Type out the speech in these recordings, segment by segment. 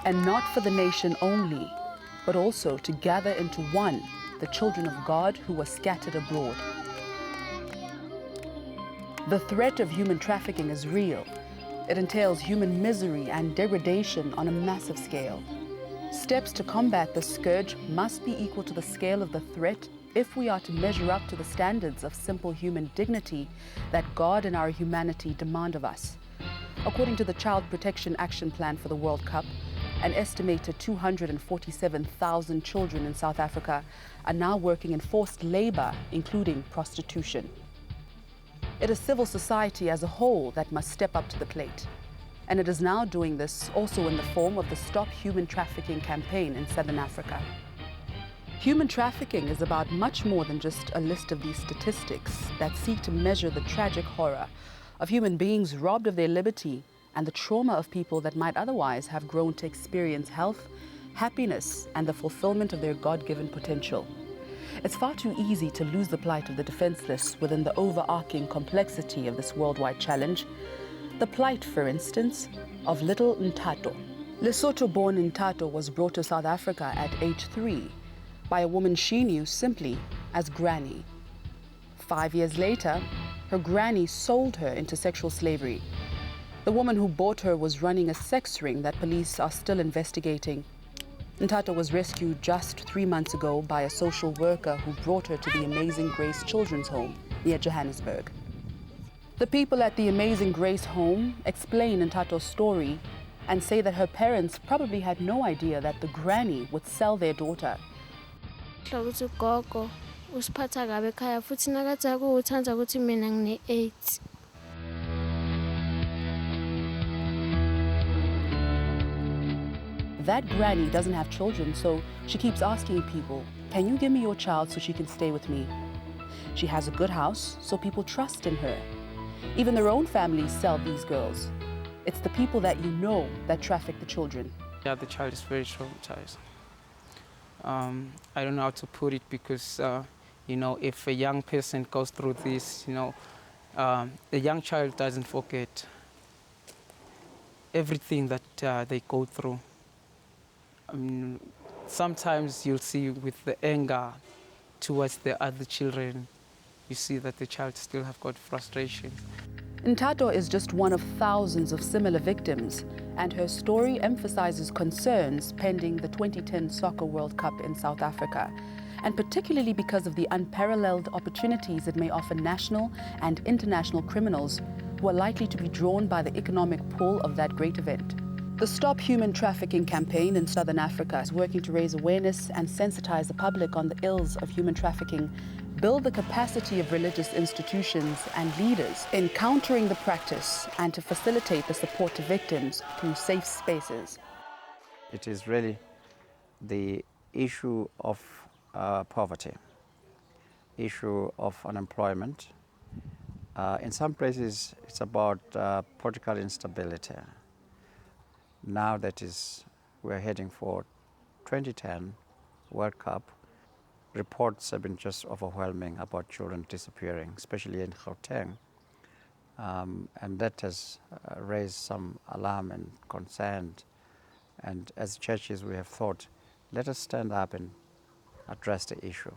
And not for the nation only, but also to gather into one the children of God who were scattered abroad. The threat of human trafficking is real. It entails human misery and degradation on a massive scale. Steps to combat this scourge must be equal to the scale of the threat if we are to measure up to the standards of simple human dignity that God and our humanity demand of us. According to the Child Protection Action Plan for the World Cup, an estimated 247,000 children in South Africa are now working in forced labor, including prostitution. It is civil society as a whole that must step up to the plate. And it is now doing this also in the form of the Stop Human Trafficking campaign in Southern Africa. Human trafficking is about much more than just a list of these statistics that seek to measure the tragic horror of human beings robbed of their liberty and the trauma of people that might otherwise have grown to experience health, happiness, and the fulfillment of their God-given potential. It's far too easy to lose the plight of the defenseless within the overarching complexity of this worldwide challenge. The plight, for instance, of little Ntato. Lesotho-born Ntato was brought to South Africa at age 3 by a woman she knew simply as Granny. 5 years later, her granny sold her into sexual slavery. The woman who bought her was running a sex ring that police are still investigating. Ntato was rescued just 3 months ago by a social worker who brought her to the Amazing Grace Children's Home near Johannesburg. The people at the Amazing Grace home explain Ntato's story and say that her parents probably had no idea that the granny would sell their daughter. That granny doesn't have children, so she keeps asking people, "Can you give me your child so she can stay with me?" She has a good house, so people trust in her. Even their own families sell these girls. It's the people that you know that traffic the children. Yeah, the child is very traumatized. I don't know how to put it because, if a young person goes through this, the young child doesn't forget everything that they go through. Sometimes you'll see with the anger towards the other children, you see that the child still have got frustration. Ntato is just one of thousands of similar victims, and her story emphasizes concerns pending the 2010 Soccer World Cup in South Africa, and particularly because of the unparalleled opportunities it may offer national and international criminals who are likely to be drawn by the economic pull of that great event. The Stop Human Trafficking campaign in Southern Africa is working to raise awareness and sensitize the public on the ills of human trafficking, build the capacity of religious institutions and leaders in countering the practice, and to facilitate the support to victims through safe spaces. It is really the issue of poverty, issue of unemployment. In some places, it's about political instability. Now that we're heading for 2010 World Cup, reports have been just overwhelming about children disappearing, especially in Gauteng. And that has raised some alarm and concern. And as churches, we have thought, let us stand up and address the issue.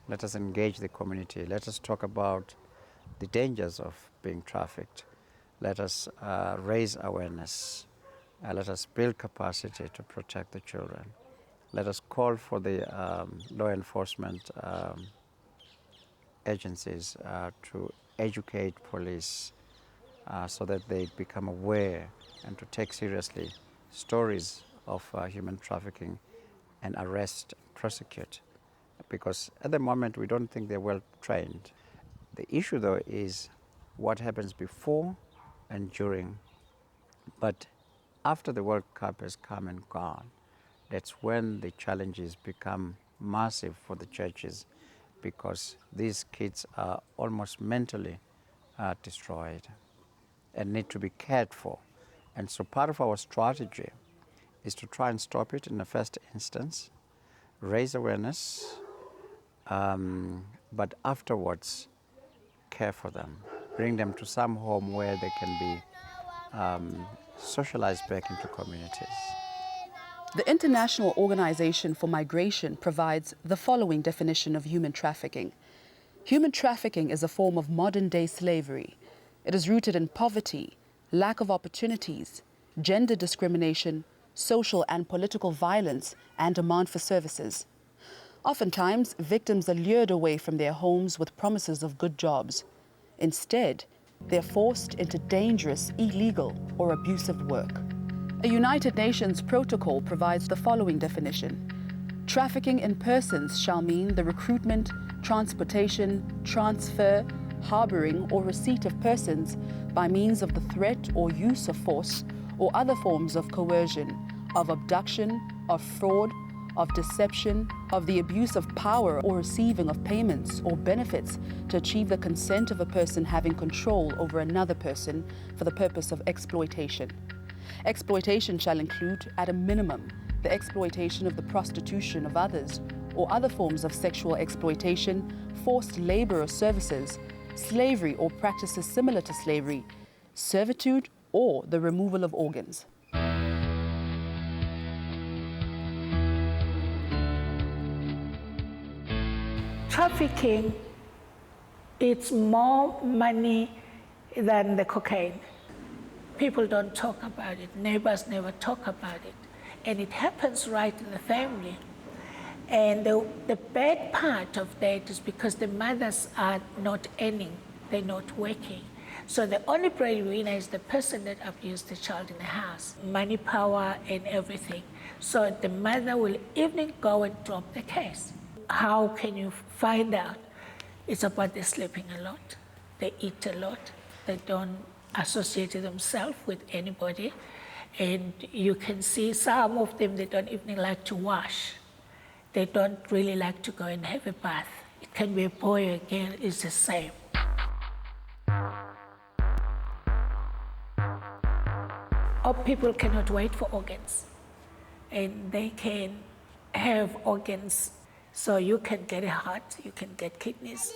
Let us engage the community. Let us talk about the dangers of being trafficked. Let us raise awareness. Let us build capacity to protect the children. Let us call for the law enforcement agencies to educate police so that they become aware and to take seriously stories of human trafficking and arrest, prosecute. Because at the moment we don't think they're well trained. The issue though is what happens before and during. But after the World Cup has come and gone, that's when the challenges become massive for the churches, because these kids are almost mentally destroyed and need to be cared for. And so part of our strategy is to try and stop it in the first instance, raise awareness, but afterwards care for them, bring them to some home where they can be socialized back into communities. The International Organization for Migration provides the following definition of human trafficking. Human trafficking is a form of modern-day slavery. It is rooted in poverty, lack of opportunities, gender discrimination, social and political violence, and demand for services. Oftentimes, victims are lured away from their homes with promises of good jobs. Instead, they're forced into dangerous, illegal, or abusive work. A United Nations protocol provides the following definition. Trafficking in persons shall mean the recruitment, transportation, transfer, harboring, or receipt of persons by means of the threat or use of force or other forms of coercion, of abduction, of fraud, of deception, of the abuse of power or receiving of payments or benefits to achieve the consent of a person having control over another person for the purpose of exploitation. Exploitation shall include, at a minimum, the exploitation of the prostitution of others or other forms of sexual exploitation, forced labor or services, slavery or practices similar to slavery, servitude, or the removal of organs. Trafficking, it's more money than the cocaine. People don't talk about it. Neighbors never talk about it. And it happens right in the family. And the bad part of that is because the mothers are not earning, they're not working. So the only breadwinner is the person that abused the child in the house. Money, power, and everything. So the mother will even go and drop the case. How can you find out? It's about they sleeping a lot. They eat a lot. They don't associate themselves with anybody. And you can see some of them, they don't even like to wash. They don't really like to go and have a bath. It can be a boy or a girl, it's the same. Or people cannot wait for organs. And they can have organs. So you can get a heart, you can get kidneys.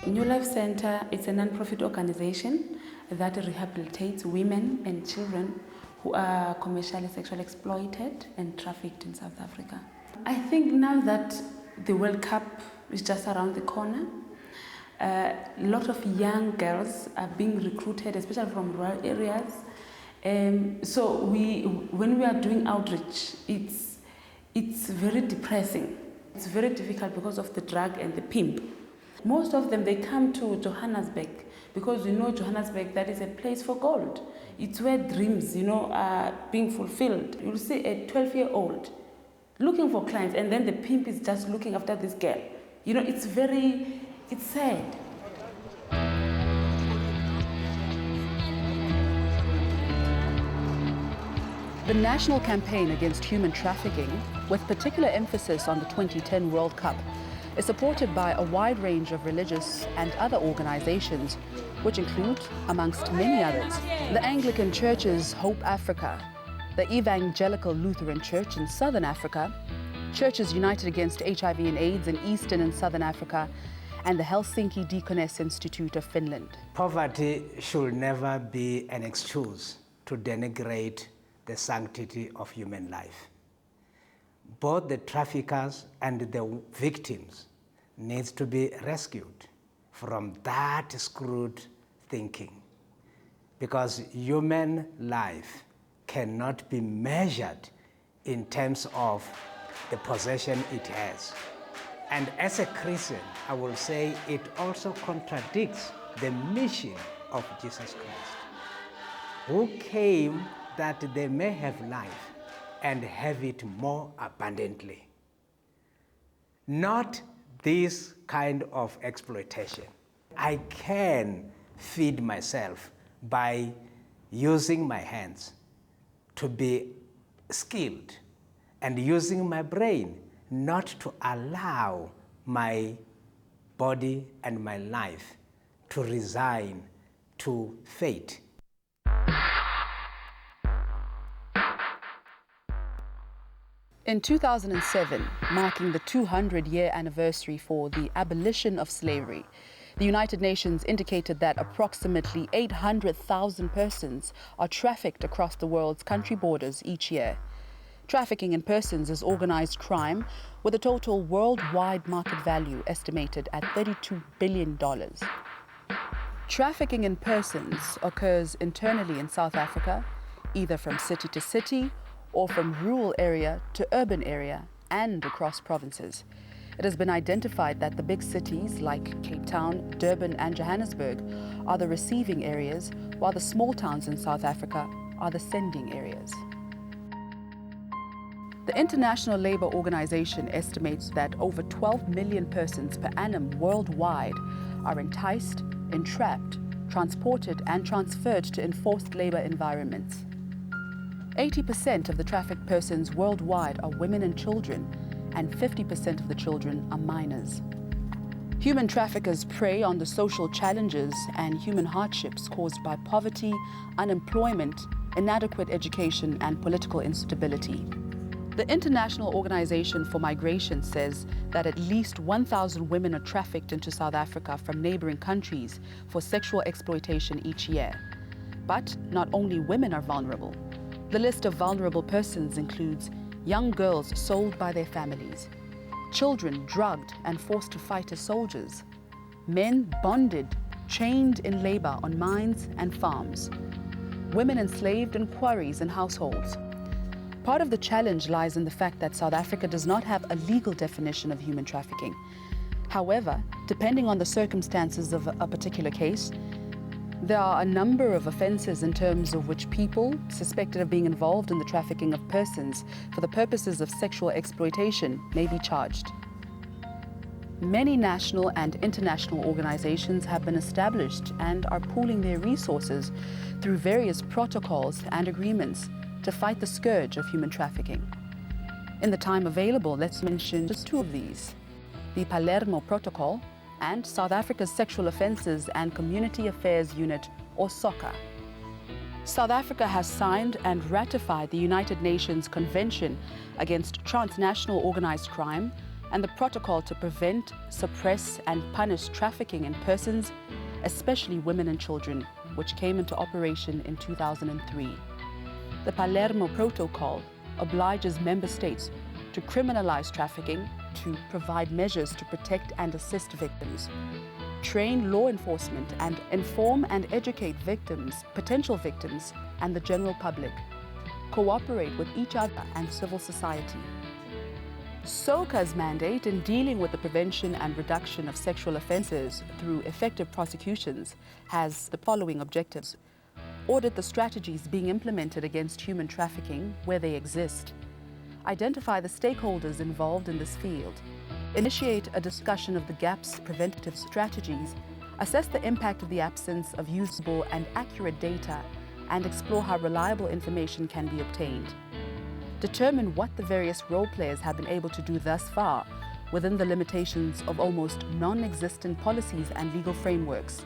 New Life Center is a non-profit organization that rehabilitates women and children who are commercially sexually exploited and trafficked in South Africa. I think now that the World Cup is just around the corner, a lot of young girls are being recruited, especially from rural areas. So when we are doing outreach, it's very depressing. It's very difficult because of the drug and the pimp. Most of them, they come to Johannesburg because Johannesburg, that is a place for gold. It's where dreams, are being fulfilled. You'll see a 12-year-old looking for clients, and then the pimp is just looking after this girl. It's sad. The national campaign against human trafficking, with particular emphasis on the 2010 World Cup, is supported by a wide range of religious and other organizations, which include, amongst many others, the Anglican Church's Hope Africa, the Evangelical Lutheran Church in Southern Africa, Churches United Against HIV and AIDS in Eastern and Southern Africa, and the Helsinki Deaconess Institute of Finland. Poverty should never be an excuse to denigrate the sanctity of human life. Both the traffickers and the victims need to be rescued from that screwed thinking, because human life cannot be measured in terms of the possession it has. And as a Christian, I will say it also contradicts the mission of Jesus Christ, who came that they may have life and have it more abundantly. Not this kind of exploitation. I can feed myself by using my hands to be skilled and using my brain not to allow my body and my life to resign to fate. In 2007, marking the 200-year anniversary for the abolition of slavery, The United Nations indicated that approximately 800,000 persons are trafficked across the world's country borders each year. Trafficking in persons is organized crime with a total worldwide market value estimated at $32 billion. Trafficking in persons occurs internally in South Africa, either from city to city or from rural area to urban area and across provinces. It has been identified that the big cities like Cape Town, Durban and Johannesburg are the receiving areas, while the small towns in South Africa are the sending areas. The International Labour Organization estimates that over 12 million persons per annum worldwide are enticed, entrapped, transported and transferred to enforced labour environments. 80% of the trafficked persons worldwide are women and children, and 50% of the children are minors. Human traffickers prey on the social challenges and human hardships caused by poverty, unemployment, inadequate education and political instability. The International Organization for Migration says that at least 1,000 women are trafficked into South Africa from neighboring countries for sexual exploitation each year. But not only women are vulnerable. The list of vulnerable persons includes young girls sold by their families, children drugged and forced to fight as soldiers, men bonded, chained in labor on mines and farms, women enslaved in quarries and households. Part of the challenge lies in the fact that South Africa does not have a legal definition of human trafficking. However, depending on the circumstances of a particular case, there are a number of offences in terms of which people suspected of being involved in the trafficking of persons for the purposes of sexual exploitation may be charged. Many national and international organizations have been established and are pooling their resources through various protocols and agreements to fight the scourge of human trafficking. In the time available, let's mention just two of these: the Palermo Protocol and South Africa's Sexual Offences and Community Affairs Unit, or SOCA. South Africa has signed and ratified the United Nations Convention against Transnational Organized Crime and the Protocol to prevent, suppress and punish trafficking in persons, especially women and children, which came into operation in 2003. The Palermo Protocol obliges member states to criminalize trafficking, to provide measures to protect and assist victims, train law enforcement and inform and educate victims, potential victims, and the general public, cooperate with each other and civil society. SOCA's mandate in dealing with the prevention and reduction of sexual offences through effective prosecutions has the following objectives: audit the strategies being implemented against human trafficking where they exist, identify the stakeholders involved in this field, initiate a discussion of the gaps, preventative strategies, assess the impact of the absence of usable and accurate data, and explore how reliable information can be obtained. Determine what the various role players have been able to do thus far within the limitations of almost non-existent policies and legal frameworks,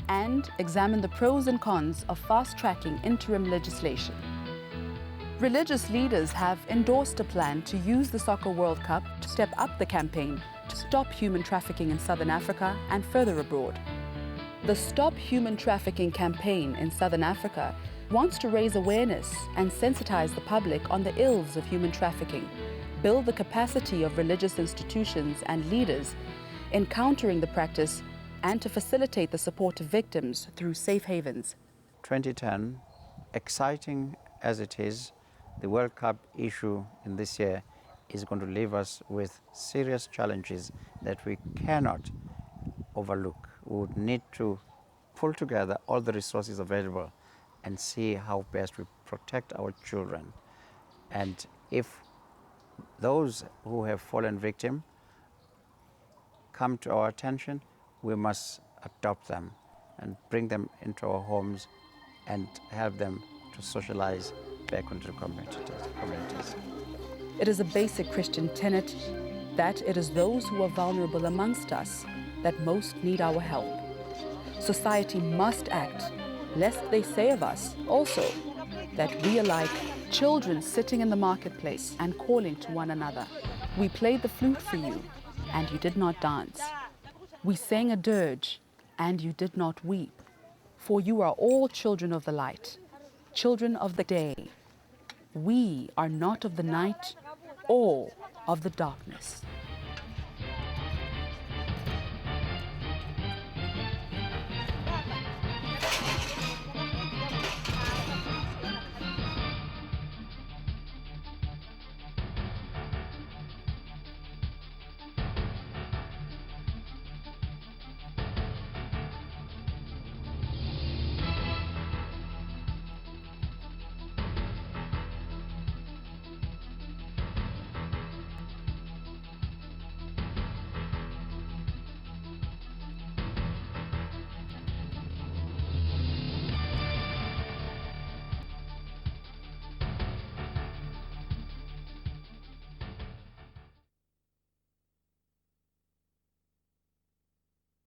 and examine the pros and cons of fast-tracking interim legislation. Religious leaders have endorsed a plan to use the Soccer World Cup to step up the campaign to stop human trafficking in Southern Africa and further abroad. The Stop Human Trafficking campaign in Southern Africa wants to raise awareness and sensitize the public on the ills of human trafficking, build the capacity of religious institutions and leaders in countering the practice, and to facilitate the support of victims through safe havens. 2010, exciting as it is, the World Cup issue in this year is going to leave us with serious challenges that we cannot overlook. We would need to pull together all the resources available and see how best we protect our children. And if those who have fallen victim come to our attention, we must adopt them and bring them into our homes and help them to socialize back into the communities. It is a basic Christian tenet that it is those who are vulnerable amongst us that most need our help. Society must act, lest they say of us also that we are like children sitting in the marketplace and calling to one another. We played the flute for you, and you did not dance. We sang a dirge, and you did not weep, for you are all children of the light, children of the day. We are not of the night or of the darkness.